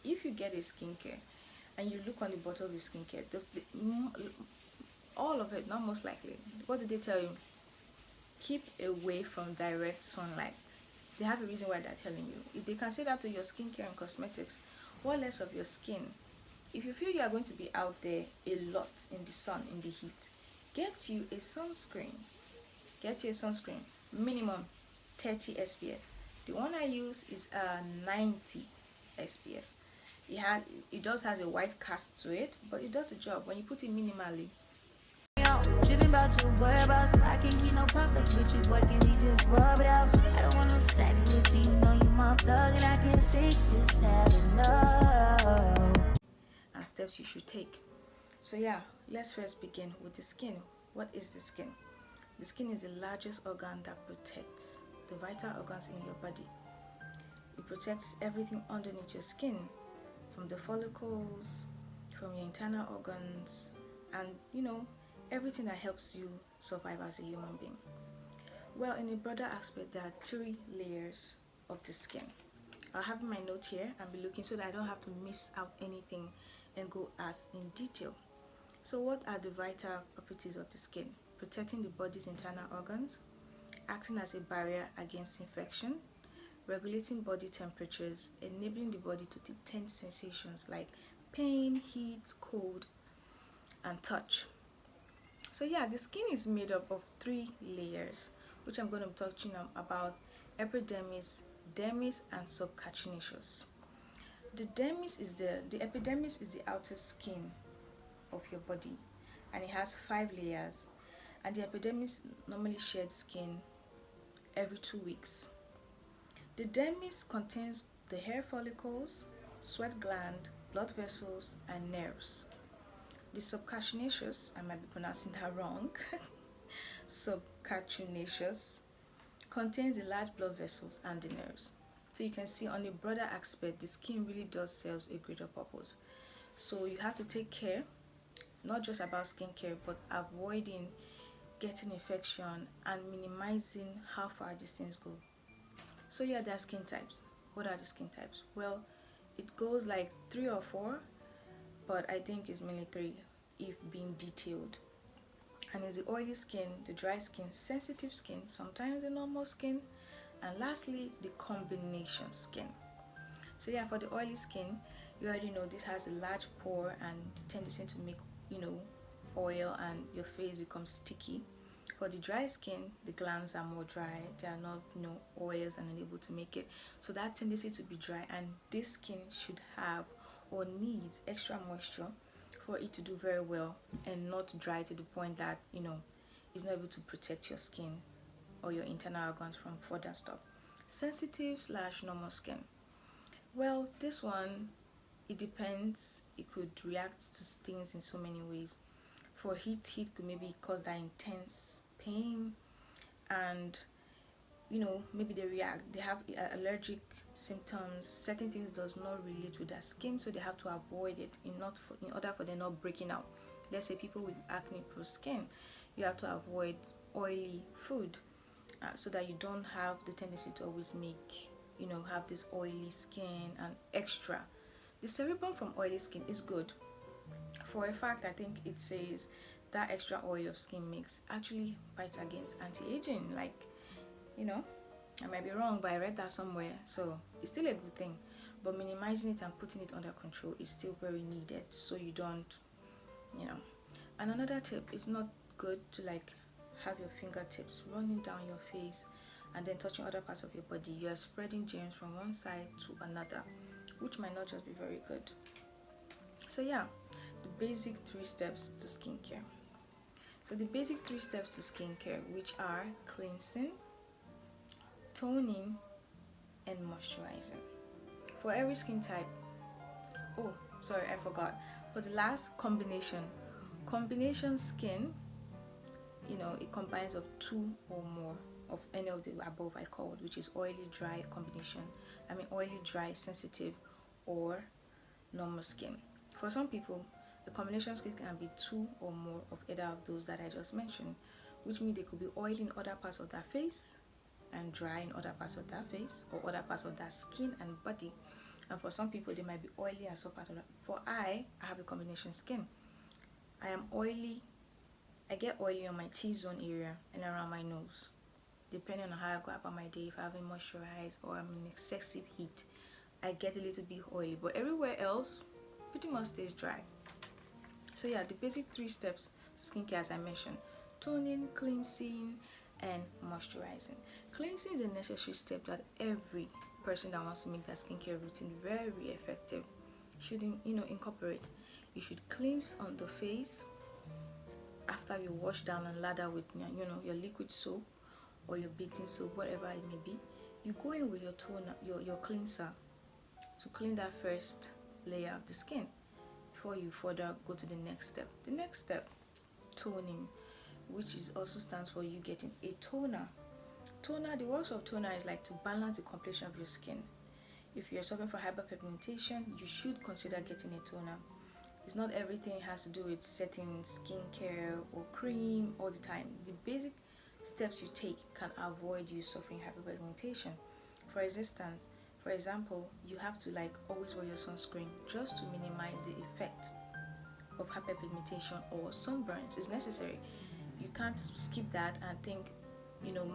if you get a skincare and you look on the bottle of your skincare, all of it, not most likely, what did they tell you? Keep away from direct sunlight. They have a reason why they're telling you. If they can say that to your skincare and cosmetics, what less of your skin? If you feel you are going to be out there a lot in the sun, in the heat, get you a sunscreen. Get you a sunscreen. Minimum 30 SPF. The one I use is a 90 SPF. It does has a white cast to it, but it does the job when you put it minimally. Tripping about your whereabouts. I can't keep no conflict with you. What can we just rub it out? I don't want no sagging with you. You know you my plug, and I can see just have enough. And steps you should take. So yeah, let's first begin with the skin. What is the skin? The skin is the largest organ that protects the vital organs in your body. It protects everything underneath your skin, from the follicles, from your internal organs, and everything that helps you survive as a human being. Well, in a broader aspect, there are 3 layers of the skin. I'll have my note here and be looking so that I don't have to miss out anything and go as in detail. So what are the vital properties of the skin? Protecting the body's internal organs, acting as a barrier against infection, regulating body temperatures, enabling the body to detect sensations like pain, heat, cold, and touch. So yeah, the skin is made up of 3 layers, which I'm going to be touching about: epidermis, dermis, and subcutaneous. The epidermis is the outer skin of your body, and it has 5 layers. And the epidermis normally sheds skin every 2 weeks. The dermis contains the hair follicles, sweat gland, blood vessels, and nerves. The subcutaneous, I might be pronouncing that wrong, subcutaneous, contains the large blood vessels and the nerves. So you can see on a broader aspect, the skin really does serve a greater purpose. So you have to take care, not just about skincare, but avoiding getting infection and minimizing how far these things go. So yeah, there are skin types. What are the skin types? Well, it goes like 3 or 4, but I think it's mainly 3 if being detailed. And it's the oily skin, the dry skin, sensitive skin, sometimes the normal skin, and lastly the combination skin. So yeah, for the oily skin, you already know this has a large pore and the tendency to make oil, and your face becomes sticky. For the dry skin, the glands are more dry, they are not oils and unable to make it, so that tendency to be dry, and this skin should have or needs extra moisture for it to do very well and not dry to the point that it's not able to protect your skin or your internal organs from further stuff. Sensitive / normal skin. Well, this one, it depends. It could react to things in so many ways. For heat could maybe cause that intense pain, and maybe they have allergic symptoms. Certain things does not relate with their skin, so they have to avoid it in order for them not breaking out. Let's say people with acne prone skin, you have to avoid oily food, so that you don't have the tendency to always have this oily skin and extra. The cerebrum from oily skin is good. For a fact, I think it says that extra oil of skin makes actually fights against anti-aging. I might be wrong, but I read that somewhere, so it's still a good thing. But minimizing it and putting it under control is still very needed, so you don't, And another tip, it's not good to have your fingertips running down your face and then touching other parts of your body. You are spreading germs from one side to another, which might not just be very good. So yeah, the basic 3 steps to skincare. So the basic 3 steps to skincare, which are cleansing, toning, and moisturizing. For every skin type, oh sorry, I forgot. For the last combination skin, it combines of 2 or more of any of the above I called, which is oily, dry combination. Oily, dry, sensitive, or normal skin. For some people, the combination skin can be 2 or more of either of those that I just mentioned, which means they could be oily in other parts of their face and dry in other parts of their face or other parts of their skin and body. and for some people they might be oily and so part of that. For I have a combination skin. I am oily. I get oily on my T-zone area and around my nose, depending on how I go about my day. If I haven't moisturized or I'm in excessive heat, I get a little bit oily, but everywhere else pretty much stays dry. So yeah, the basic 3 steps to skincare, as I mentioned: toning, cleansing, and moisturizing. Cleansing is a necessary step that every person that wants to make their skincare routine very effective should incorporate. You should cleanse on the face after you wash down and lather with your liquid soap or your bathing soap, whatever it may be. You go in with your toner, your cleanser, to clean that first layer of the skin before you further go to the next step. The next step, toning, which is also stands for you getting a toner. Toner, the works of toner is like to balance the complexion of your skin. If you're suffering from hyperpigmentation, you should consider getting a toner. It's not everything has to do with setting skincare or cream all the time. The basic steps you take can avoid you suffering hyperpigmentation. For example, you have to always wear your sunscreen just to minimize the effect of hyperpigmentation or sunburns. It's necessary. You can't skip that and think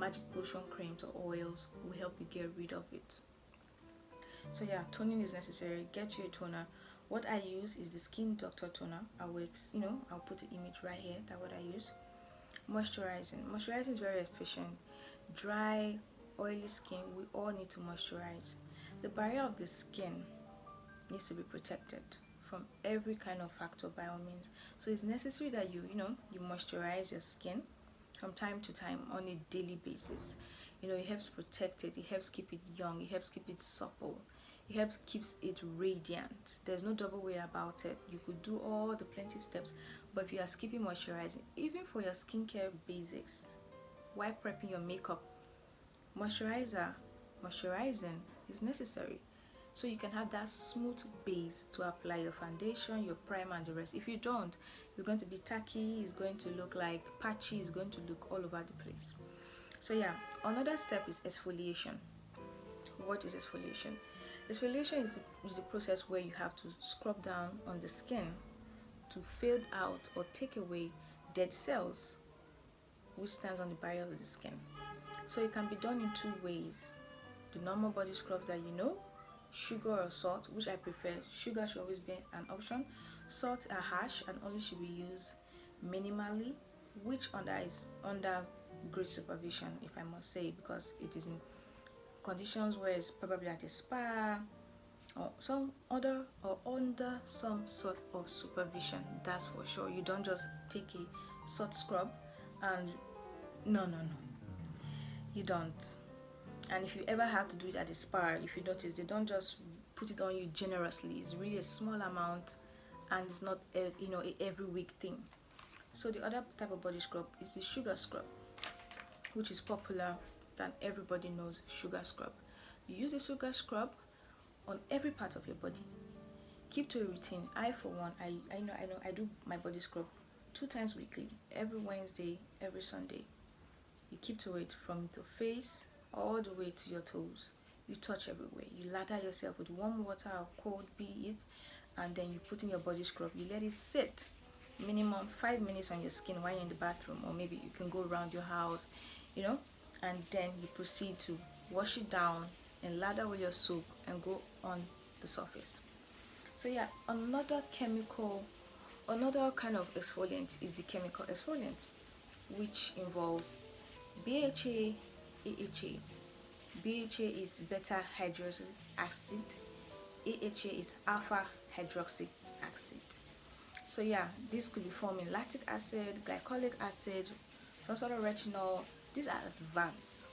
magic potion creams or oils will help you get rid of it. So yeah, toning is necessary. Get you a toner. What I use is the skindoctor toner. I'll put the image right here. That's what I use. Moisturizing is very efficient. Dry, oily skin, we all need to moisturize. The barrier of the skin needs to be protected from every kind of factor by all means. So it's necessary that you moisturize your skin from time to time on a daily basis. It helps protect it, it helps keep it young, it helps keep it supple, it helps keeps it radiant. There's no double way about it. You could do all the plenty steps, but if you are skipping moisturizing, even for your skincare basics, while prepping your makeup, moisturizing is necessary, so you can have that smooth base to apply your foundation, your primer, and the rest. If you don't, it's going to be tacky, it's going to look like patchy, it's going to look all over the place. So yeah, another step is exfoliation. What is exfoliation? Exfoliation is the process where you have to scrub down on the skin to fade out or take away dead cells, which stands on the barrier of the skin. So it can be done in 2 ways. The normal body scrubs that sugar or salt, which I prefer. Sugar should always be an option. Salt are harsh and only should be used minimally, which is under great supervision, if I must say, because it is in conditions where it's probably at a spa or under some sort of supervision. That's for sure. You don't just take a salt scrub and no, you don't. And if you ever have to do it at a spa, if you notice, they don't just put it on you generously. It's really a small amount, and it's not a every week thing. So the other type of body scrub is the sugar scrub, which is popular than everybody knows. Sugar scrub. You use the sugar scrub on every part of your body. Keep to a routine. I for one, I do my body scrub 2 times weekly, every Wednesday, every Sunday. You keep to it from the face all the way to your toes. You touch everywhere. You lather yourself with warm water or cold, be it, and then you put in your body scrub. You let it sit minimum 5 minutes on your skin while you're in the bathroom, or maybe you can go around your house, and then you proceed to wash it down and lather with your soap and go on the surface. So yeah, another kind of exfoliant is the chemical exfoliant, which involves BHA, AHA. BHA is beta hydroxy acid, AHA is alpha hydroxy acid. So yeah, this could be forming lactic acid, glycolic acid, some sort of retinol. These are advanced,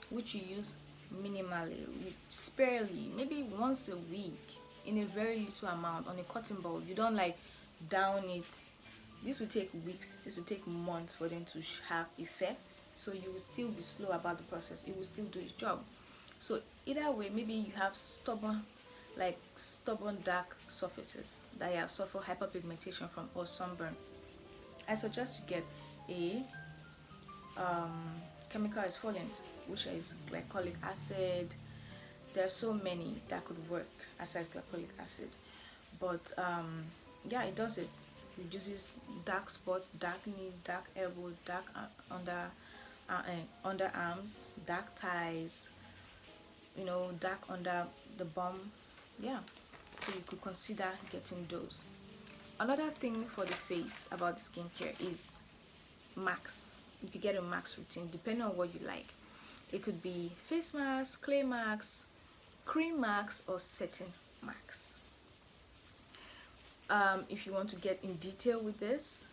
which you use minimally, sparingly, maybe once a week in a very little amount on a cotton ball. You don't down it. This will take weeks, this will take months for them to have effect. So you will still be slow about the process. It will still do its job. So either way, maybe you have stubborn dark surfaces that you have suffered hyperpigmentation from or sunburn. I suggest you get a chemical exfoliant, which is glycolic acid, There are so many that could work aside glycolic acid, but yeah, it does it. Reduces dark spots, dark knees, dark elbows, dark underarms, dark thighs, dark under the bum. Yeah, so you could consider getting those. Another thing for the face about the skincare is max. You could get a max routine depending on what you like. It could be face mask, clay mask, cream mask, or setting mask. If you want to get in detail with this,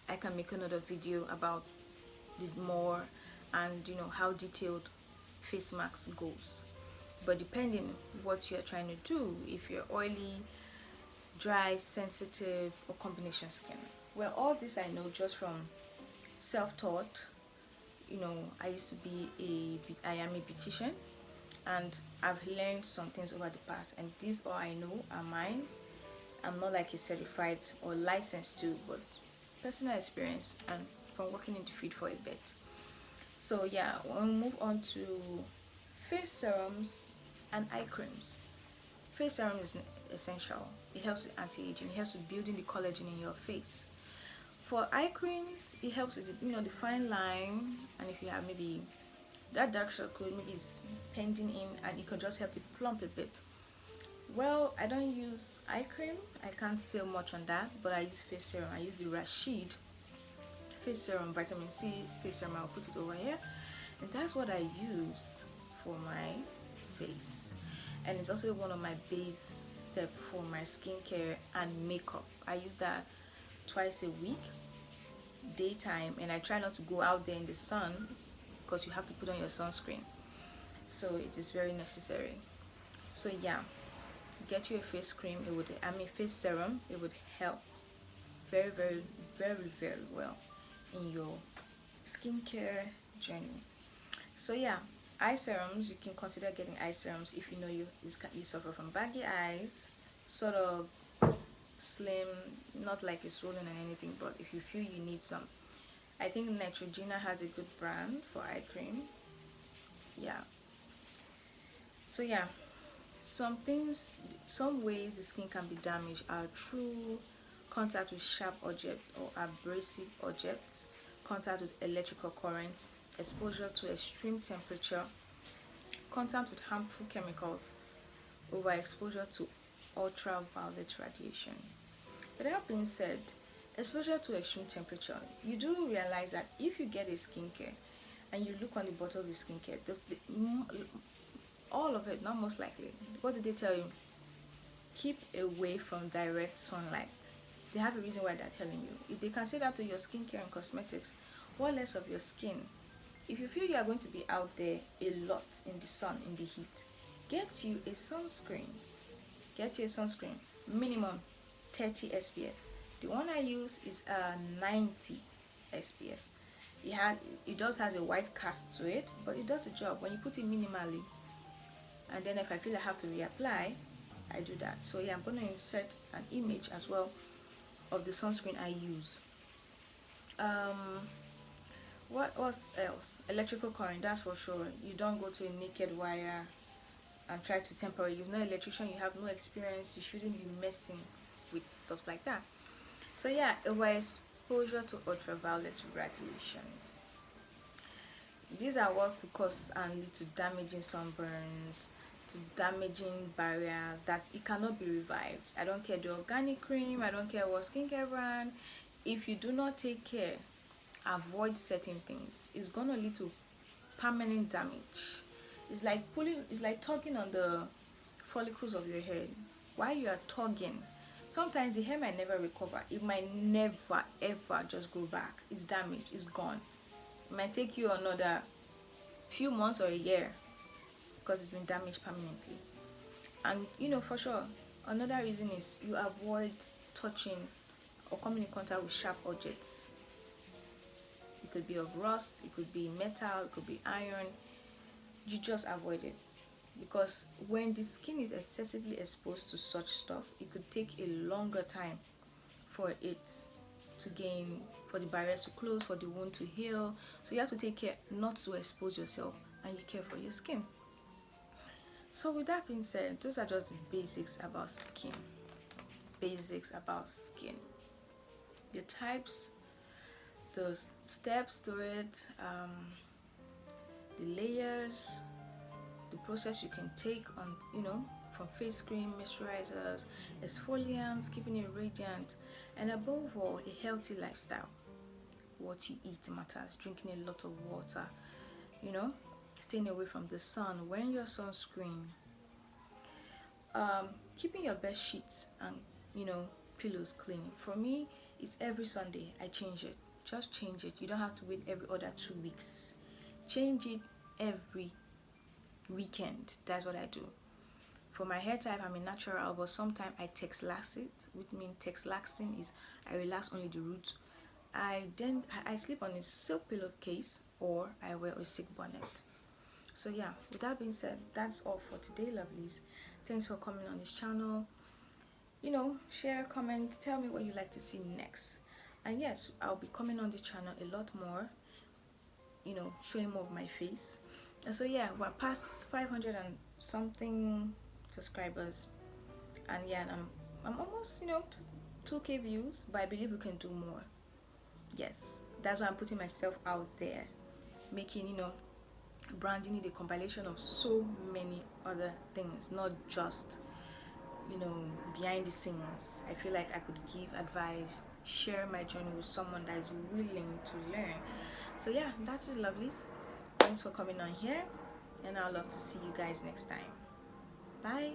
I can make another video about it more, and how detailed face mask goes. But depending what you're trying to do, if you're oily, dry, sensitive, or combination skin. Well, all this I know just from self-taught. I used to I am a beautician, and I've learned some things over the past, and these all I know are mine. I'm not like a certified or licensed to, but personal experience and from working in the field for a bit. So yeah, we'll move on to face serums and eye creams. Face serum is essential. It helps with anti-aging. It helps with building the collagen in your face. For eye creams, it helps with the fine line, and if you have maybe that dark circle, maybe it's pending in, and it could just help it plump a bit. Well, I don't use eye cream. I can't say much on that, but I use face serum. I use the Rashel face serum, vitamin C face serum. I'll put it over here, and that's what I use for my face. And it's also one of my base step for my skincare and makeup. I use that twice a week, daytime, and I try not to go out there in the sun because you have to put on your sunscreen. So it is very necessary. So yeah, get you a face cream. Face serum. It would help very, very, very, very well in your skincare journey. So yeah, eye serums, you can consider getting eye serums if you know you suffer from baggy eyes, sort of slim, not like it's swollen or anything, but if you feel you need some. I think Neutrogena has a good brand for eye cream. Yeah. So yeah, some ways the skin can be damaged are through contact with sharp objects or abrasive objects, contact with electrical current, exposure to extreme temperature, contact with harmful chemicals, overexposure to ultraviolet radiation. But that being said, exposure to extreme temperature, you do realize that if you get a skincare and you look on the bottle of your skincare, all of it, not most likely, what did they tell you? Keep away from direct sunlight. They have a reason why they're telling you. If they can say that to your skincare and cosmetics, what less of your skin? If you feel you are going to be out there a lot in the sun, in the heat, get you a sunscreen. Get you a sunscreen. Minimum 30 SPF. The one I use is a 90 SPF. It does has a white cast to it, but it does the job when you put it minimally. And then if I feel I have to reapply, I do that. So yeah, I'm going to insert an image as well of the sunscreen I use. What else? Electrical current, that's for sure. You don't go to a naked wire and try to temper it. You're not an electrician, you have no experience, you shouldn't be messing with stuff like that. So yeah, overexposure to ultraviolet radiation. These are what could cause and lead to damaging sunburns, to damaging barriers that it cannot be revived. I don't care the organic cream, I don't care what skincare brand. If you do not take care, avoid certain things, it's going to lead to permanent damage. It's like tugging on the follicles of your hair. While you are tugging, sometimes the hair might never recover. It might never ever just go back. It's damaged, it's gone. It might take you another few months or a year because it's been damaged permanently. And for sure, another reason is you avoid touching or coming in contact with sharp objects. It could be of rust, it could be metal, it could be iron. You just avoid it, because when the skin is excessively exposed to such stuff, it could take a longer time for the barriers to close, for the wound to heal. So you have to take care not to expose yourself, and you care for your skin. So with that being said, those are just basics about skin. Basics about skin. The types, the steps to it, the layers, the process you can take on, from face cream, moisturizers, exfoliants, keeping it radiant, and above all, a healthy lifestyle. What you eat matters. Drinking a lot of water, staying away from the sun, wearing your sunscreen, keeping your bed sheets and pillows clean. For me, it's every Sunday I change it. Just change it. You don't have to wait every other 2 weeks. Change it every weekend. That's what I do. For my hair type, I'm a natural, but sometimes I texlax it. Which means texlaxing is I relax only the roots. I sleep on a silk pillowcase or I wear a silk bonnet. So yeah, with that being said, that's all for today, lovelies. Thanks for coming on this channel. Share, comment, tell me what you'd like to see next. And yes, I'll be coming on the channel a lot more, showing more of my face. And so yeah, we're past 500 and something subscribers, and yeah, and I'm almost 2K views, but I believe we can do more. Yes, that's why I'm putting myself out there, making branding is a compilation of so many other things, not just behind the scenes. I feel like I could give advice, share my journey with someone that is willing to learn. So yeah, that's it, lovelies. Thanks for coming on here, and I'd love to see you guys next time. Bye.